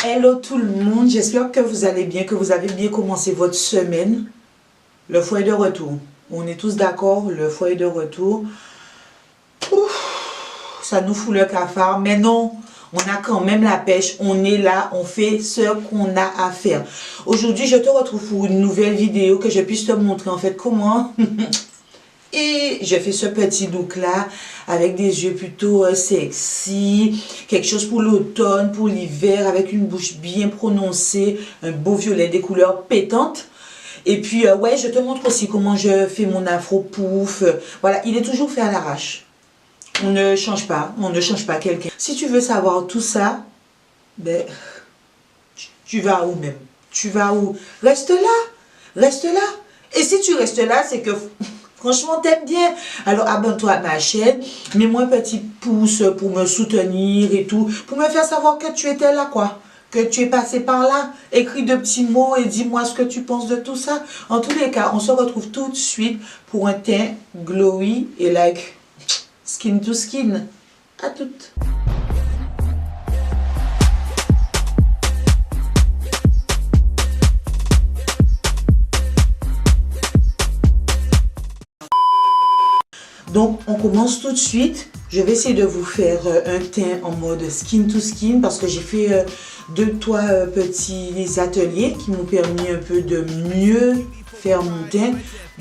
Hello tout le monde, j'espère que vous allez bien, que vous avez bien commencé votre semaine. Le foie est de retour. On est tous d'accord, le foie est de retour. Ouf, ça nous fout le cafard, mais non, on a quand même la pêche, on est là, on fait ce qu'on a à faire. Aujourd'hui, je te retrouve pour une nouvelle vidéo que je puisse te montrer en fait comment... Et je fais ce petit look là avec des yeux plutôt sexy, quelque chose pour l'automne, pour l'hiver, avec une bouche bien prononcée, un beau violet, des couleurs pétantes. Et puis ouais, je te montre aussi comment je fais mon afro pouf. Voilà, il est toujours fait à l'arrache. On ne change pas quelqu'un. Si tu veux savoir tout ça, ben, tu vas où même? Tu vas où? Reste là, reste là. Et si tu restes là, c'est que... Franchement, t'aimes bien. Alors, abonne-toi à ma chaîne. Mets-moi un petit pouce pour me soutenir et tout. Pour me faire savoir que tu étais là, quoi. Que tu es passé par là. Écris de petits mots et dis-moi ce que tu penses de tout ça. En tous les cas, on se retrouve tout de suite pour un teint glowy et like skin to skin. À toutes. Donc, on commence tout de suite. Je vais essayer de vous faire un teint en mode skin to skin parce que j'ai fait 2-3 petits ateliers qui m'ont permis un peu de mieux faire mon teint.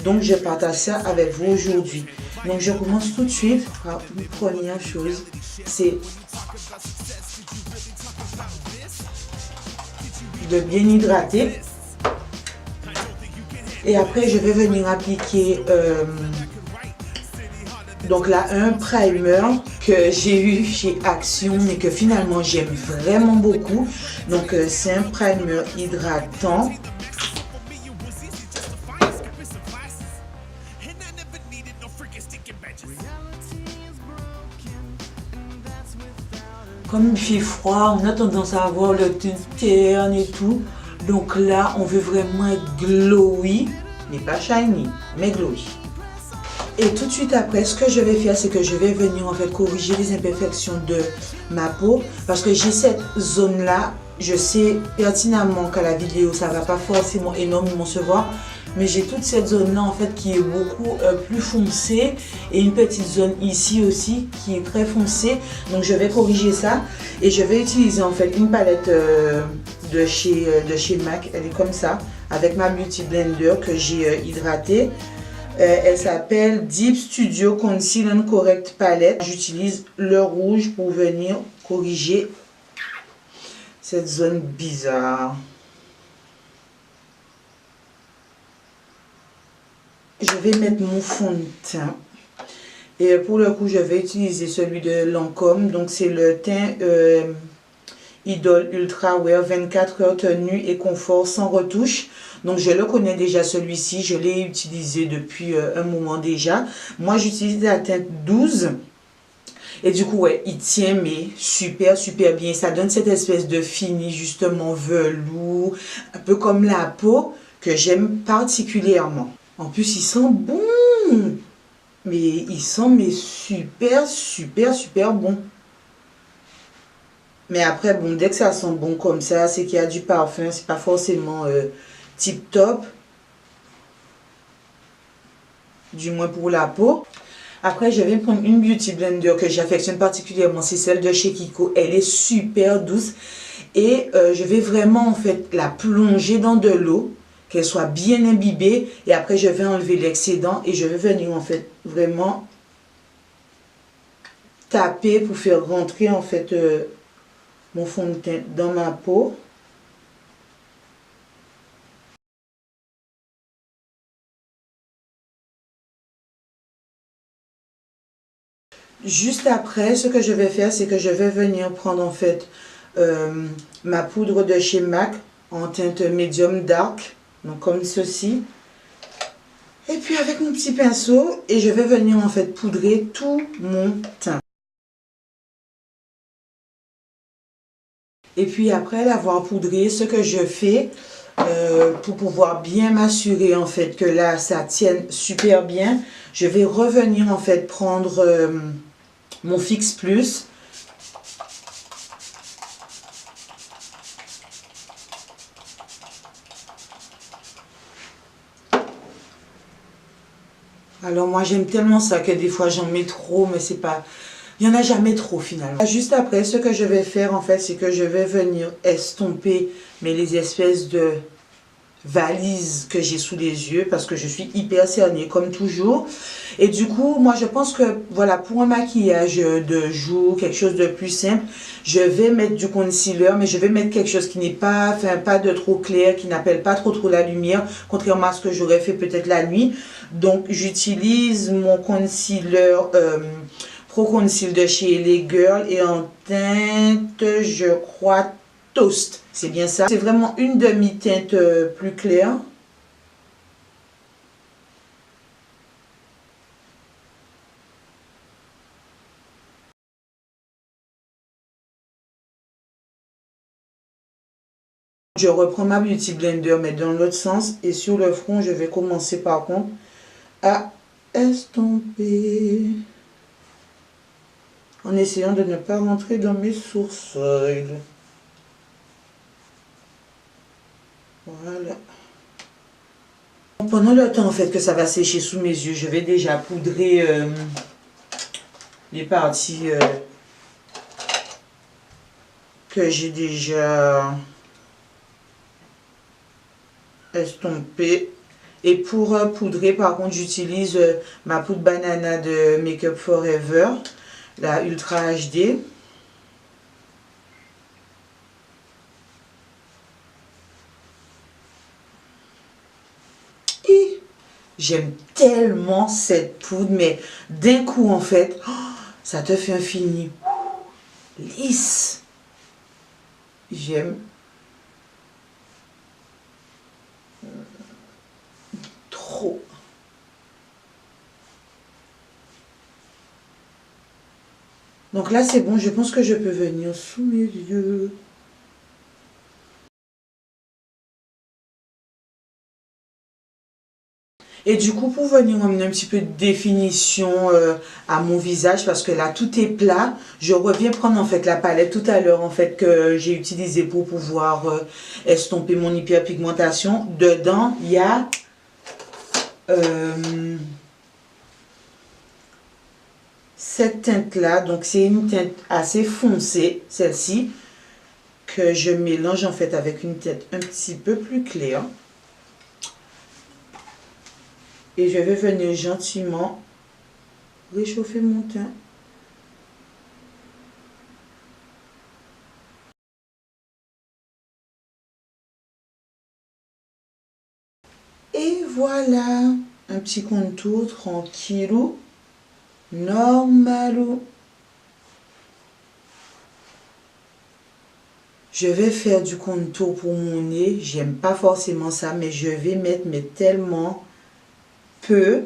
Donc, je partage ça avec vous aujourd'hui. Donc, je commence tout de suite par une première chose. C'est de bien hydrater. Et après, je vais venir appliquer... donc là, un primer que j'ai eu chez Action, mais que finalement j'aime vraiment beaucoup. Donc c'est un primer hydratant. Comme il fait froid, on a tendance à avoir le teint terne et tout. Donc là, on veut vraiment être glowy, mais pas shiny, mais glowy. Et tout de suite après, ce que je vais faire, c'est que je vais venir en fait corriger les imperfections de ma peau. Parce que j'ai cette zone-là, je sais pertinemment qu'à la vidéo, ça ne va pas forcément énormément se voir. Mais j'ai toute cette zone-là en fait qui est beaucoup plus foncée. Et une petite zone ici aussi qui est très foncée. Donc je vais corriger ça. Et je vais utiliser en fait une palette de chez MAC. Elle est comme ça. Avec ma Beauty Blender que j'ai hydratée. Elle s'appelle Deep Studio Conceal and Correct Palette. J'utilise le rouge pour venir corriger cette zone bizarre. Je vais mettre mon fond de teint. Et pour le coup, je vais utiliser celui de Lancôme. Donc, c'est le teint Idol Ultra Wear 24 heures tenue et confort sans retouche. Donc je le connais déjà celui-ci, je l'ai utilisé depuis un moment déjà. Moi j'utilise la teinte 12. Et du coup ouais, il tient mais super bien. Ça donne cette espèce de fini justement velours, un peu comme la peau que j'aime particulièrement. En plus il sent bon. Mais il sent mais super bon. Mais après bon, dès que ça sent bon comme ça, c'est qu'il y a du parfum, c'est pas forcément... tip top, du moins pour la peau. Après je vais prendre une Beauty Blender que j'affectionne particulièrement, c'est celle de chez Kiko. Elle est super douce et je vais vraiment en fait la plonger dans de l'eau, qu'elle soit bien imbibée, et après je vais enlever l'excédent et je vais venir en fait vraiment taper pour faire rentrer en fait mon fond de teint dans ma peau. Juste après, ce que je vais faire, c'est que je vais venir prendre en fait ma poudre de chez MAC en teinte médium dark, donc comme ceci. Et puis avec mon petit pinceau, et je vais venir en fait poudrer tout mon teint. Et puis après l'avoir poudré, ce que je fais pour pouvoir bien m'assurer en fait que là ça tienne super bien, je vais revenir en fait prendre mon Fix Plus Alors moi j'aime tellement ça que des fois j'en mets trop, mais c'est pas... Il n'y en a jamais trop finalement. Juste après, ce que je vais faire en fait, c'est que je vais venir estomper mais les espèces de valises que j'ai sous les yeux parce que je suis hyper cernée comme toujours. Et du coup, moi je pense que voilà, pour un maquillage de jour, quelque chose de plus simple, je vais mettre du concealer, mais je vais mettre quelque chose qui n'est pas, enfin pas de trop clair, qui n'appelle pas trop la lumière, contrairement à ce que j'aurais fait peut-être la nuit. Donc j'utilise mon concealer Pro Conceal de chez Les Girls et en teinte, je crois, Toast. C'est bien ça. C'est vraiment une demi-teinte plus claire. Je reprends ma Beauty Blender, mais dans l'autre sens. Et sur le front, je vais commencer par contre à estomper. En essayant de ne pas rentrer dans mes sourcils. Voilà. Pendant le temps en fait que ça va sécher sous mes yeux, je vais déjà poudrer les parties que j'ai déjà estompées. Et pour poudrer, par contre, j'utilise ma poudre banana de Make Up Forever, la Ultra HD. Et j'aime tellement cette poudre, mais d'un coup, en fait, oh, ça te fait un fini lisse. J'aime trop. Donc là, c'est bon, je pense que je peux venir sous mes yeux. Et du coup, pour venir emmener un petit peu de définition à mon visage, parce que là, tout est plat, je reviens prendre en fait la palette tout à l'heure en fait que j'ai utilisée pour pouvoir estomper mon hyperpigmentation. Dedans, il y a cette teinte-là. Donc, c'est une teinte assez foncée, celle-ci, que je mélange en fait avec une teinte un petit peu plus claire. Et je vais venir gentiment réchauffer mon teint. Et voilà, un petit contour tranquillou, normalou. Je vais faire du contour pour mon nez. J'aime pas forcément ça, mais je vais mettre mais tellement peu.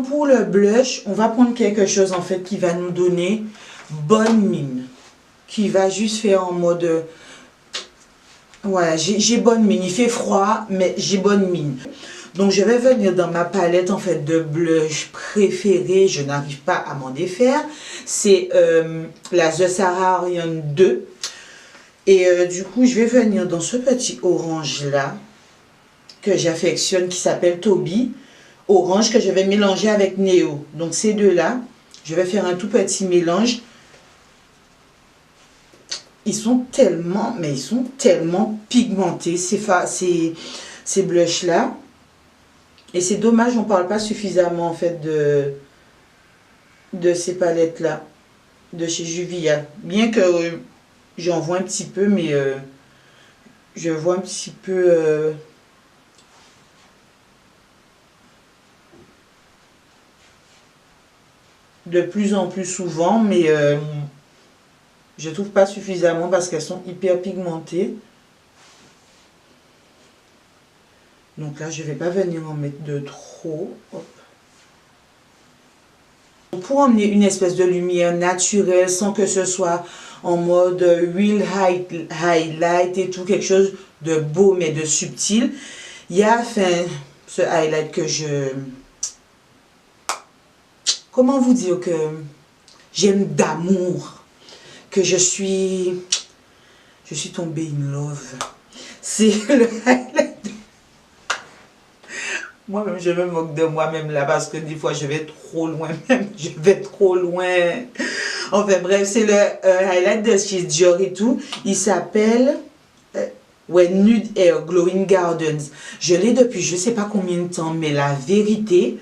Pour le blush, on va prendre quelque chose en fait qui va nous donner bonne mine. Qui va juste faire en mode... Voilà, j'ai bonne mine. Il fait froid, mais j'ai bonne mine. Donc je vais venir dans ma palette en fait de blush préférée. Je n'arrive pas à m'en défaire. C'est la The Saharian 2. Et du coup, je vais venir dans ce petit orange là que j'affectionne qui s'appelle Toby. Orange que je vais mélanger avec Neo. Donc ces deux-là, je vais faire un tout petit mélange. Ils sont tellement, mais ils sont tellement pigmentés, ces blushs-là. Et c'est dommage, on ne parle pas suffisamment en fait de ces palettes-là, de chez Juvia. Bien que j'en vois un petit peu, mais je vois un petit peu... de plus en plus souvent, mais je trouve pas suffisamment parce qu'elles sont hyper pigmentées. Donc là, je vais pas venir en mettre de trop. Hop. Pour emmener une espèce de lumière naturelle sans que ce soit en mode real highlight et tout, quelque chose de beau mais de subtil, il y a, enfin, ce highlight que je... Comment vous dire que j'aime d'amour, que je suis tombée in love. C'est le highlight. Moi-même, je me moque de moi-même là parce que des fois, je vais trop loin même. Je vais trop loin. Enfin bref, c'est le highlight de chez Dior et tout. Il s'appelle ouais, Nude Air Glowing Gardens. Je l'ai depuis je sais pas combien de temps, mais la vérité...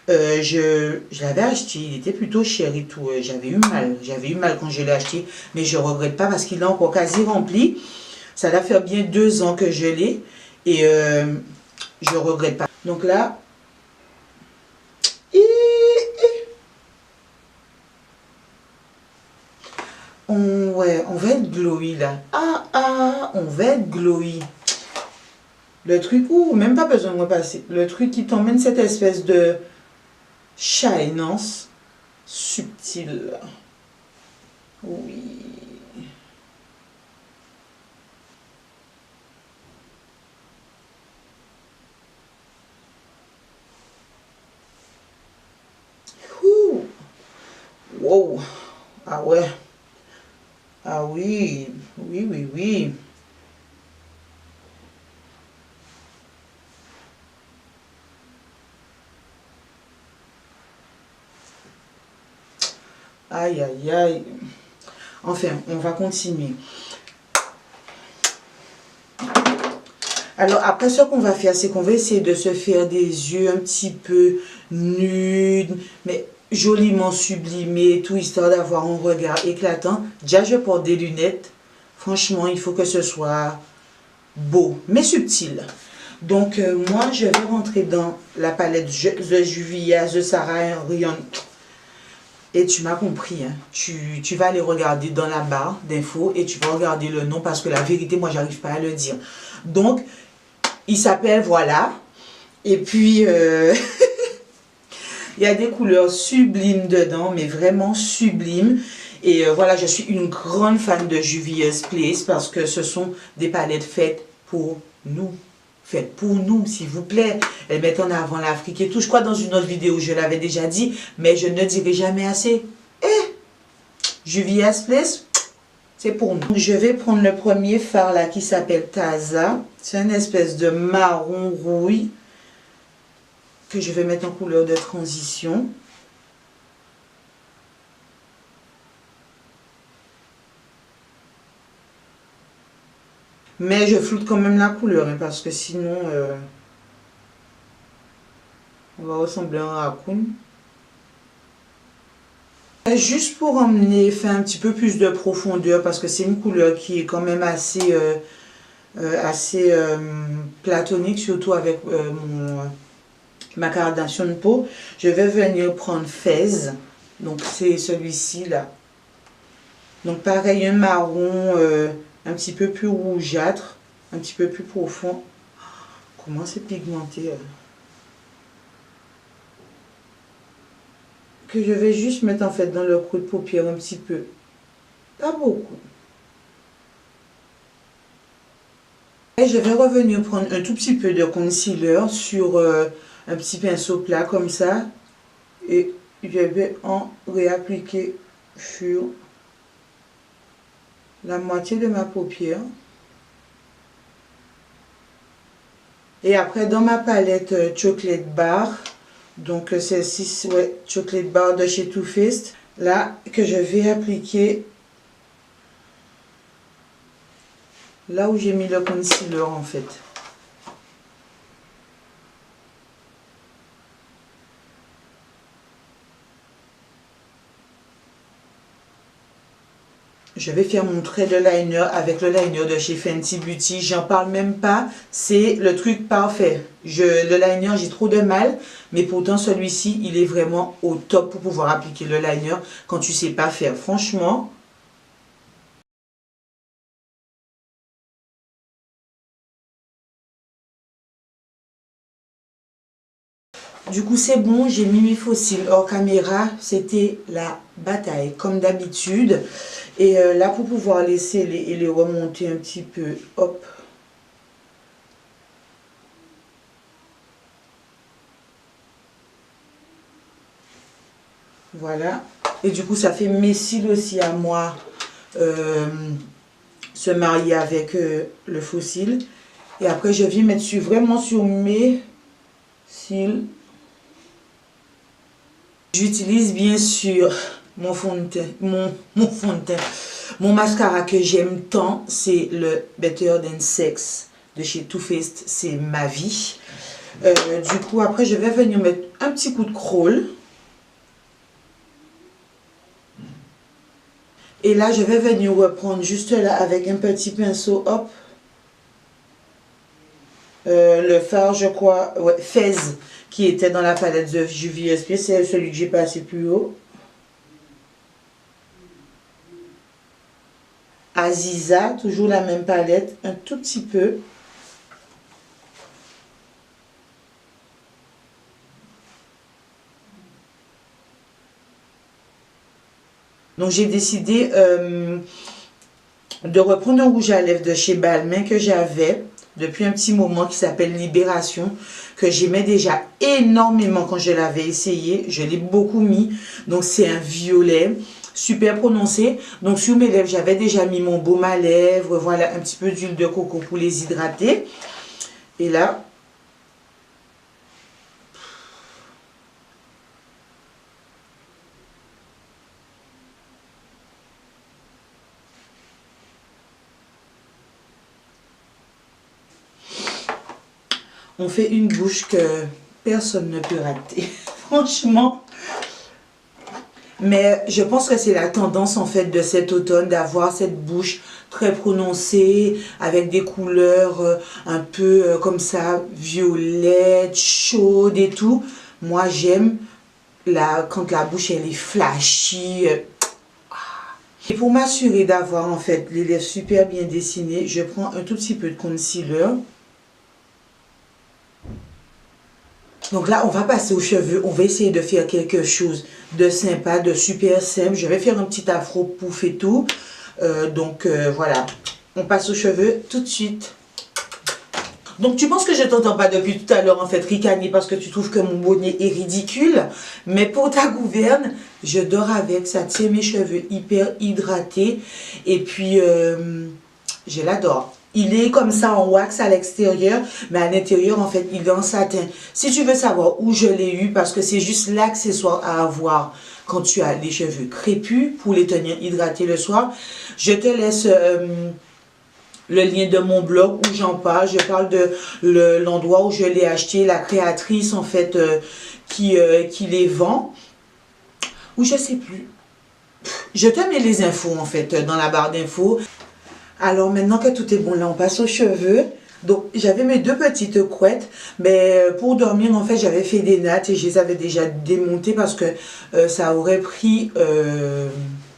je l'avais acheté, il était plutôt cher et tout, j'avais eu mal quand je l'ai acheté, mais je regrette pas parce qu'il est encore quasi rempli. Ça va faire bien 2 ans que je l'ai et je regrette pas. Donc là, ouais, on va être glowy là. On va être glowy. Le truc, même pas besoin de repasser. Le truc qui t'emmène cette espèce de shinance subtile. Oui. Ouh. Wow. Ah ouais. Ah oui. Oui, oui, oui. Aïe, aïe, aïe. Enfin, on va continuer. Alors, après, ce qu'on va faire, c'est qu'on va essayer de se faire des yeux un petit peu nudes, mais joliment sublimés, tout, histoire d'avoir un regard éclatant. Déjà, je porte des lunettes. Franchement, il faut que ce soit beau, mais subtil. Donc, moi, je vais rentrer dans la palette The Juvia, The Sarah Rion. Et tu m'as compris, hein. Tu vas aller regarder dans la barre d'infos et tu vas regarder le nom parce que la vérité, moi, j'arrive pas à le dire. Donc, il s'appelle, voilà. Et puis, il y a des couleurs sublimes dedans, mais vraiment sublimes. Et voilà, je suis une grande fan de Juvia's Place parce que ce sont des palettes faites pour nous. Faites pour nous, s'il vous plaît. Elles mettent en avant l'Afrique et tout. Je crois dans une autre vidéo, je l'avais déjà dit, mais je ne dirai jamais assez. Juvia's Place, c'est pour nous. Je vais prendre le premier fard là qui s'appelle Taza. C'est une espèce de marron rouille que je vais mettre en couleur de transition. Mais je floute quand même la couleur hein, parce que sinon on va ressembler à un raccoon. Juste pour emmener, faire un petit peu plus de profondeur parce que c'est une couleur qui est quand même assez, platonique, surtout avec ma carnation de peau. Je vais venir prendre Fez, donc c'est celui-ci là. Donc pareil, un marron un petit peu plus rougeâtre, un petit peu plus profond. Comment c'est pigmenté que je vais juste mettre en fait dans le creux de paupière un petit peu. Pas beaucoup. Et je vais revenir prendre un tout petit peu de concealer sur un petit pinceau plat comme ça. Et je vais en réappliquer sur la moitié de ma paupière. Et après dans ma palette Chocolate Bar, donc celle-ci, ouais, Chocolate Bar de chez Too Faced, là que je vais appliquer là où j'ai mis le concealer en fait. Je vais faire mon trait de liner avec le liner de chez Fenty Beauty. J'en parle même pas. C'est le truc parfait. Le liner, j'ai trop de mal. Mais pourtant, celui-ci, il est vraiment au top pour pouvoir appliquer le liner quand tu sais pas faire. Franchement. Du coup, c'est bon. J'ai mis mes fossiles hors caméra. C'était la bataille, comme d'habitude. Et là, pour pouvoir laisser les remonter un petit peu, hop. Voilà. Et du coup, ça fait mes cils aussi à moi se marier avec le faux cil. Et après, je viens mettre vraiment sur mes cils. J'utilise bien sûr mon fond de teint, mon mascara que j'aime tant, c'est le Better Than Sex de chez Too Faced, c'est ma vie. Du coup, après, je vais venir mettre un petit coup de crawl. Et là, je vais venir reprendre juste là avec un petit pinceau, hop. Le fard, je crois, ouais, Fez, qui était dans la palette de JVSP, c'est celui que j'ai passé plus haut. Aziza, toujours la même palette, un tout petit peu. Donc j'ai décidé de reprendre un rouge à lèvres de chez Balmain que j'avais depuis un petit moment qui s'appelle Libération, que j'aimais déjà énormément quand je l'avais essayé. Je l'ai beaucoup mis. Donc c'est un violet super prononcé. Donc sur mes lèvres, j'avais déjà mis mon baume à lèvres. Voilà, un petit peu d'huile de coco pour les hydrater. Et là, on fait une bouche que personne ne peut rater. Franchement. Mais je pense que c'est la tendance en fait de cet automne d'avoir cette bouche très prononcée avec des couleurs un peu comme ça, violettes, chaudes et tout. Moi j'aime quand la bouche elle est flashy. Et pour m'assurer d'avoir en fait les lèvres super bien dessinées, je prends un tout petit peu de concealer. Donc là, on va passer aux cheveux. On va essayer de faire quelque chose de sympa, de super simple. Je vais faire un petit afro pouf et tout. Voilà. On passe aux cheveux tout de suite. Donc tu penses que je t'entends pas depuis tout à l'heure en fait ricaner parce que tu trouves que mon bonnet est ridicule. Mais pour ta gouverne, je dors avec. Ça tient mes cheveux hyper hydratés. Et puis, je l'adore. Il est comme ça en wax à l'extérieur, mais à l'intérieur, en fait, il est en satin. Si tu veux savoir où je l'ai eu, parce que c'est juste l'accessoire à avoir quand tu as les cheveux crépus pour les tenir hydratés le soir, je te laisse le lien de mon blog où j'en parle. Je parle de l'endroit où je l'ai acheté, la créatrice, en fait, qui les vend. Ou je sais plus. Je te mets les infos, en fait, dans la barre d'infos. Alors maintenant que tout est bon, là on passe aux cheveux. Donc j'avais mes deux petites couettes, mais pour dormir en fait j'avais fait des nattes et je les avais déjà démontées parce que ça aurait pris,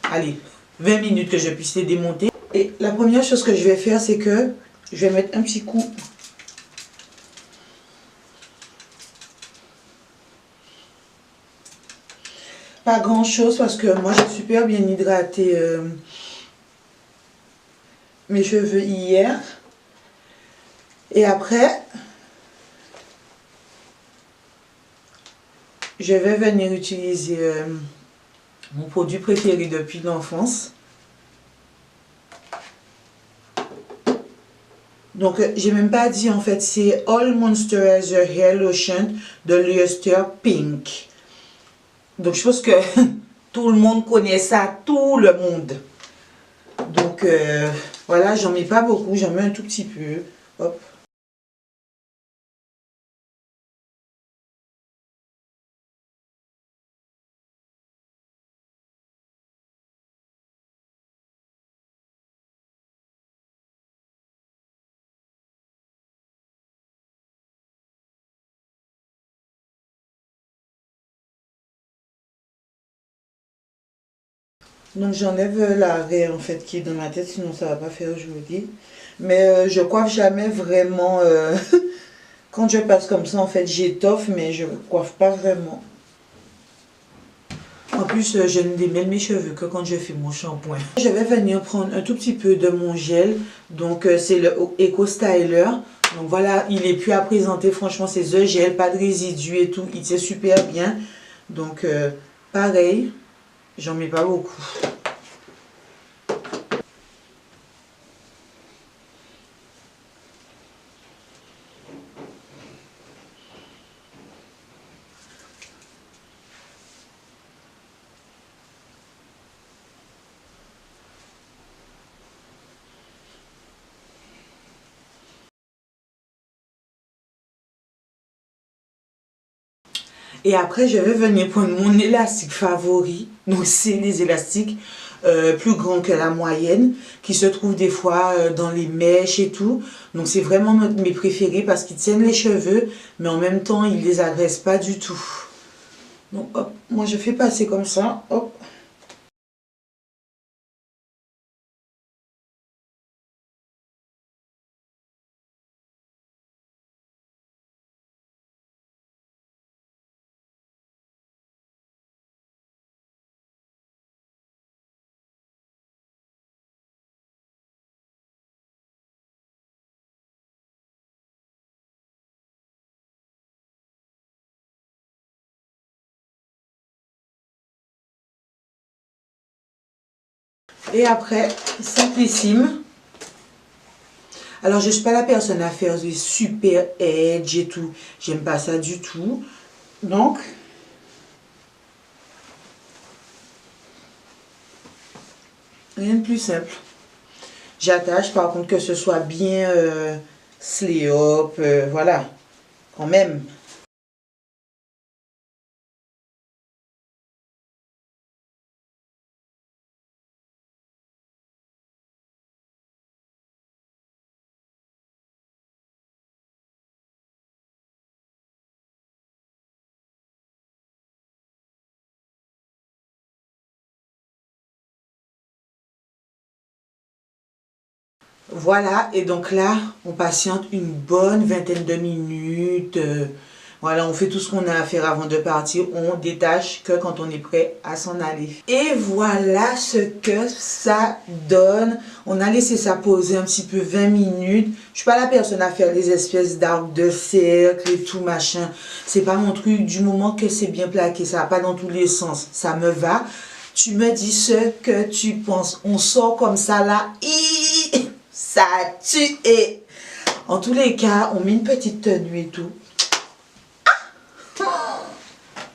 allez, 20 minutes que je puisse les démonter. Et la première chose que je vais faire c'est que je vais mettre un petit coup. Pas grand chose parce que moi j'ai super bien hydraté mes cheveux hier. Et après, je vais venir utiliser mon produit préféré depuis l'enfance. Donc, j'ai même pas dit en fait, c'est All Moisturizer Hair Lotion de Luster Pink. Donc, je pense que tout le monde connaît ça, tout le monde. Donc, voilà, j'en mets pas beaucoup, j'en mets un tout petit peu. Hop. Donc j'enlève l'arrêt en fait qui est dans ma tête, sinon ça va pas faire aujourd'hui. Mais je coiffe jamais vraiment. Quand je passe comme ça en fait j'étoffe mais je coiffe pas vraiment. En plus je ne démêle mes cheveux que quand je fais mon shampoing. Je vais venir prendre un tout petit peu de mon gel. Donc c'est le Eco Styler. Donc voilà, il est plus à présenter, franchement c'est The Gel, pas de résidus et tout, il tient super bien. Donc Pareil, j'en mets pas beaucoup. Et après, je vais venir prendre mon élastique favori. Donc, c'est les élastiques plus grands que la moyenne, qui se trouvent des fois dans les mèches et tout. Donc, c'est vraiment mes préférés parce qu'ils tiennent les cheveux, mais en même temps, ils les agressent pas du tout. Donc, hop, moi, je fais passer comme ça. Hop. Et après, simplissime. Alors, je ne suis pas la personne à faire des super edge et tout. J'aime pas ça du tout. Donc, rien de plus simple. J'attache, par contre, que ce soit bien slay up, voilà, quand même. Voilà, et donc là, on patiente une bonne vingtaine de minutes. Voilà, on fait tout ce qu'on a à faire avant de partir. On détache que quand on est prêt à s'en aller. Et voilà ce que ça donne. On a laissé ça poser un petit peu 20 minutes. Je suis pas la personne à faire des espèces d'arcs de cercle et tout machin. C'est pas mon truc. Du moment que c'est bien plaqué, ça va pas dans tous les sens. Ça me va. Tu me dis ce que tu penses. On sort comme ça là. Ça tue. Et en tous les cas, on met une petite tenue et tout.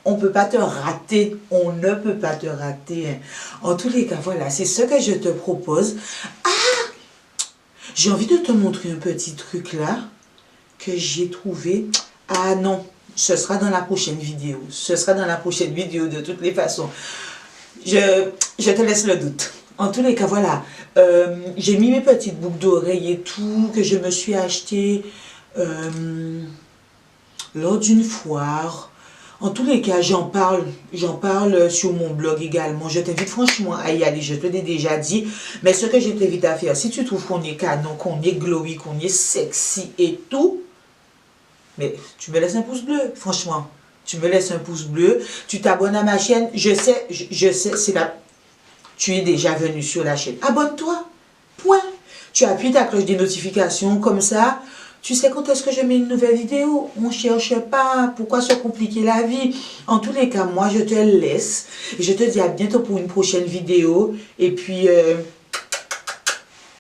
On ne peut pas te rater. On ne peut pas te rater. En tous les cas, voilà, c'est ce que je te propose. Ah, j'ai envie de te montrer un petit truc là que j'ai trouvé. Ah non, ce sera dans la prochaine vidéo. Ce sera dans la prochaine vidéo de toutes les façons. Je te laisse le doute. En tous les cas, voilà. J'ai mis mes petites boucles d'oreilles et tout que je me suis acheté lors d'une foire. En tous les cas, j'en parle sur mon blog également. Je t'invite franchement à y aller, je te l'ai déjà dit. Mais ce que je t'invite à faire, si tu trouves qu'on est canon, qu'on est glowy, qu'on est sexy et tout, mais tu me laisses un pouce bleu, franchement. Tu me laisses un pouce bleu, tu t'abonnes à ma chaîne. Je sais, c'est là. Tu es déjà venu sur la chaîne. Abonne-toi. Point. Tu appuies ta cloche des notifications comme ça. Tu sais quand est-ce que je mets une nouvelle vidéo. On ne cherche pas. Pourquoi se compliquer la vie? En tous les cas, moi, je te laisse. Et je te dis à bientôt pour une prochaine vidéo. Et puis,